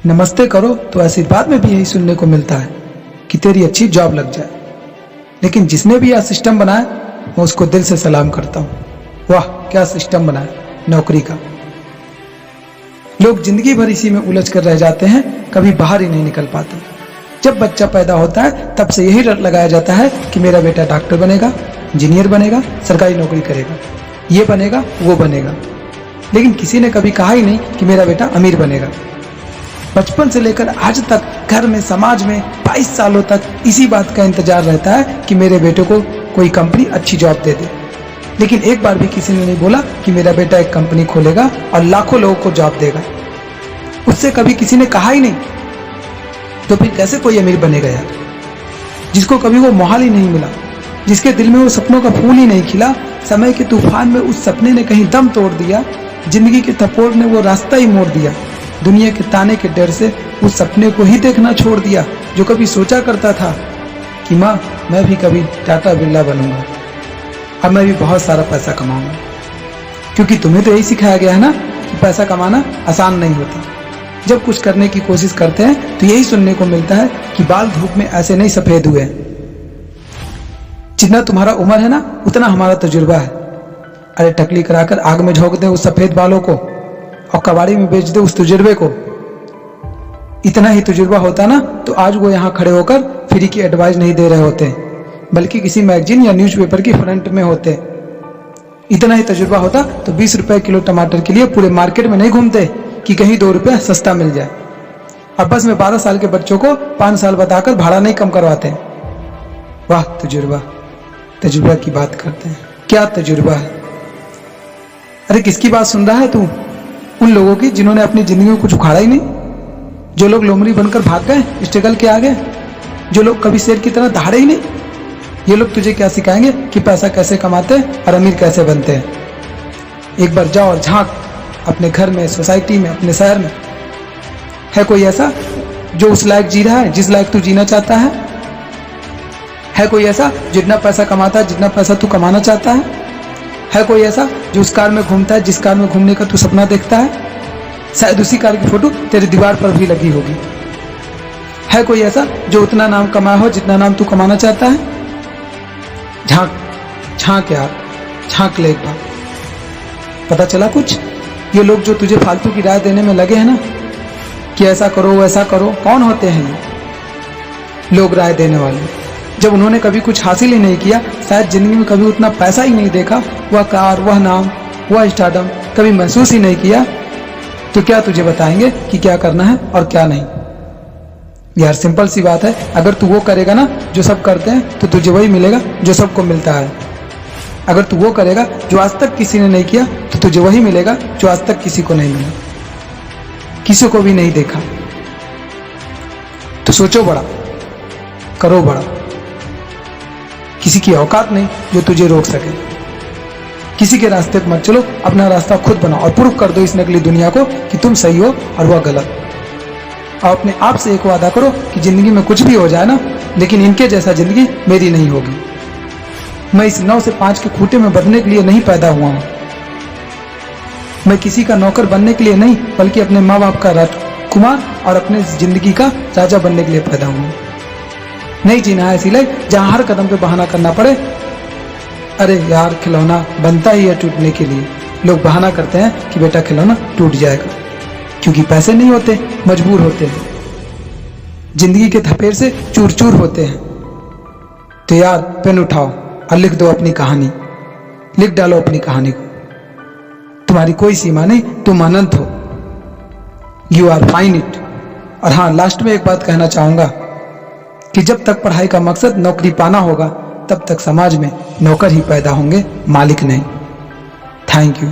नमस्ते करो तो आशीर्वाद में भी यही सुनने को मिलता है कि तेरी अच्छी जॉब लग जाए। लेकिन जिसने भी यह सिस्टम बनाया मैं उसको दिल से सलाम करता हूँ। वाह क्या सिस्टम बनाया नौकरी का। लोग जिंदगी भर इसी में उलझ कर रह जाते हैं, कभी बाहर ही नहीं निकल पाते। जब बच्चा पैदा होता है तब से यही रट लगाया जाता है कि मेरा बेटा डॉक्टर बनेगा, इंजीनियर बनेगा, सरकारी नौकरी करेगा, ये बनेगा वो बनेगा। लेकिन किसी ने कभी कहा ही नहीं कि मेरा बेटा अमीर बनेगा। बचपन से लेकर आज तक घर में, समाज में 22 सालों तक इसी बात का इंतजार रहता है कि मेरे बेटे को कोई कंपनी अच्छी जॉब दे दे। लेकिन एक बार भी किसी ने नहीं बोला कि मेरा बेटा एक कंपनी खोलेगा और लाखों लोगों को जॉब देगा। उससे कभी किसी ने कहा ही नहीं, तो फिर कैसे कोई अमीर बनेगा यार? जिसको कभी वो मोहाल ही नहीं मिला, जिसके दिल में वो सपनों का फूल ही नहीं खिला, समय के तूफान में उस सपने ने कहीं दम तोड़ दिया, जिंदगी के थप्पड़ ने वो रास्ता ही मोड़ दिया, दुनिया के ताने के डर से उस सपने को ही देखना छोड़ दिया जो कभी सोचा करता था कि माँ मैं भी कभी टाटा बिरला बनूंगा, अब मैं भी बहुत सारा पैसा कमाऊंगा। क्योंकि तुम्हें तो यही सिखाया गया है ना कि पैसा कमाना आसान नहीं होता। जब कुछ करने की कोशिश करते हैं तो यही सुनने को मिलता है कि बाल धूप में ऐसे नहीं सफेद हुए। जितना तुम्हारा उम्र है ना उतना हमारा तजुर्बा है। अरे टकली कराकर आग में झोंक दे उस सफेद बालों को और कबाड़ी में बेच दे उस तजुर्बे को। इतना ही तजुर्बा होता ना तो आज वो यहाँ खड़े होकर फ्री की एडवाइस नहीं दे रहे होते, बल्कि किसी मैगजीन या न्यूज़पेपर की फ्रंट में होते। इतना ही तजुर्बा होता तो 20 रुपए किलो टमाटर के लिए पूरे मार्केट में नहीं घूमते कि कहीं 2 रुपए सस्ता मिल जाए। अब बस में 12 साल के बच्चों को 5 साल बताकर भाड़ा नहीं कम करवाते। वाह तजुर्बा, तजुर्बा की बात करते हैं, क्या तजुर्बा है। अरे किसकी बात सुन रहा है तू? उन लोगों की जिन्होंने अपनी जिंदगी में कुछ उखाड़ा ही नहीं, जो लोग लोमड़ी बनकर भाग गए स्ट्रगल के आगे, जो लोग कभी शेर की तरह दहाड़े ही नहीं। ये लोग तुझे क्या सिखाएंगे कि पैसा कैसे कमाते हैं और अमीर कैसे बनते हैं। एक बार जाओ और झांक अपने घर में, सोसाइटी में, अपने शहर में। है कोई ऐसा जो उस लायक जी रहा है जिस लायक तू जीना चाहता है? है कोई ऐसा जितना पैसा कमाता है जितना पैसा तू कमाना चाहता है? है कोई ऐसा जो उस कार में घूमता है जिस कार में घूमने का तू सपना देखता है? शायद उसी कार की फोटो तेरी दीवार पर भी लगी होगी। है कोई ऐसा जो उतना नाम कमाया हो जितना नाम तू कमाना चाहता है? झांक झांक यार, झांक ले एक बार। पता चला कुछ? ये लोग जो तुझे फालतू की राय देने में लगे हैं ना कि ऐसा करो वैसा करो, कौन होते हैं ये लोग राय देने वाले? जब उन्होंने कभी कुछ हासिल ही नहीं किया, शायद जिंदगी में कभी उतना पैसा ही नहीं देखा, वह कार, वह नाम, वह स्टारडम कभी महसूस ही नहीं किया, तो क्या तुझे बताएंगे कि क्या करना है और क्या नहीं? यार सिंपल सी बात है, अगर तू वो करेगा ना जो सब करते हैं तो तुझे वही मिलेगा जो सबको मिलता है। अगर तू वो करेगा जो आज तक किसी ने नहीं किया तो तुझे वही मिलेगा जो आज तक किसी को नहीं मिला, किसी को भी नहीं देखा। तो सोचो बड़ा, करो बड़ा। किसी की औकात नहीं जो तुझे रोक सके। किसी के रास्ते पर मत चलो, अपना रास्ता खुद बनाओ और प्रूफ कर दो इस नकली दुनिया को कि तुम सही हो और वह गलत। और अपने आप से एक वादा करो कि जिंदगी में कुछ भी हो जाए ना, लेकिन इनके जैसा जिंदगी मेरी नहीं होगी। मैं इस 9 से 5 के खूंटे में बंधने के लिए नहीं पैदा हुआ हूं। मैं किसी का नौकर बनने के लिए नहीं, बल्कि अपने माँ बाप का राजकुमार और अपने जिंदगी का राजा बनने के लिए पैदा हुआ हूं। नहीं जीना है ऐसी लाइफ जहां हर कदम पे बहाना करना पड़े। अरे यार खिलौना बनता ही है टूटने के लिए। लोग बहाना करते हैं कि बेटा खिलौना टूट जाएगा, क्योंकि पैसे नहीं होते, मजबूर होते हैं, जिंदगी के थपेड़ से चूर चूर होते हैं। तो यार पेन उठाओ और लिख दो अपनी कहानी, लिख डालो अपनी कहानी को। तुम्हारी कोई सीमा नहीं, तुम अनंत हो। You are fine it. और हाँ, लास्ट में एक बात कहना चाहूंगा कि जब तक पढ़ाई का मकसद नौकरी पाना होगा तब तक समाज में नौकर ही पैदा होंगे, मालिक नहीं। Thank you.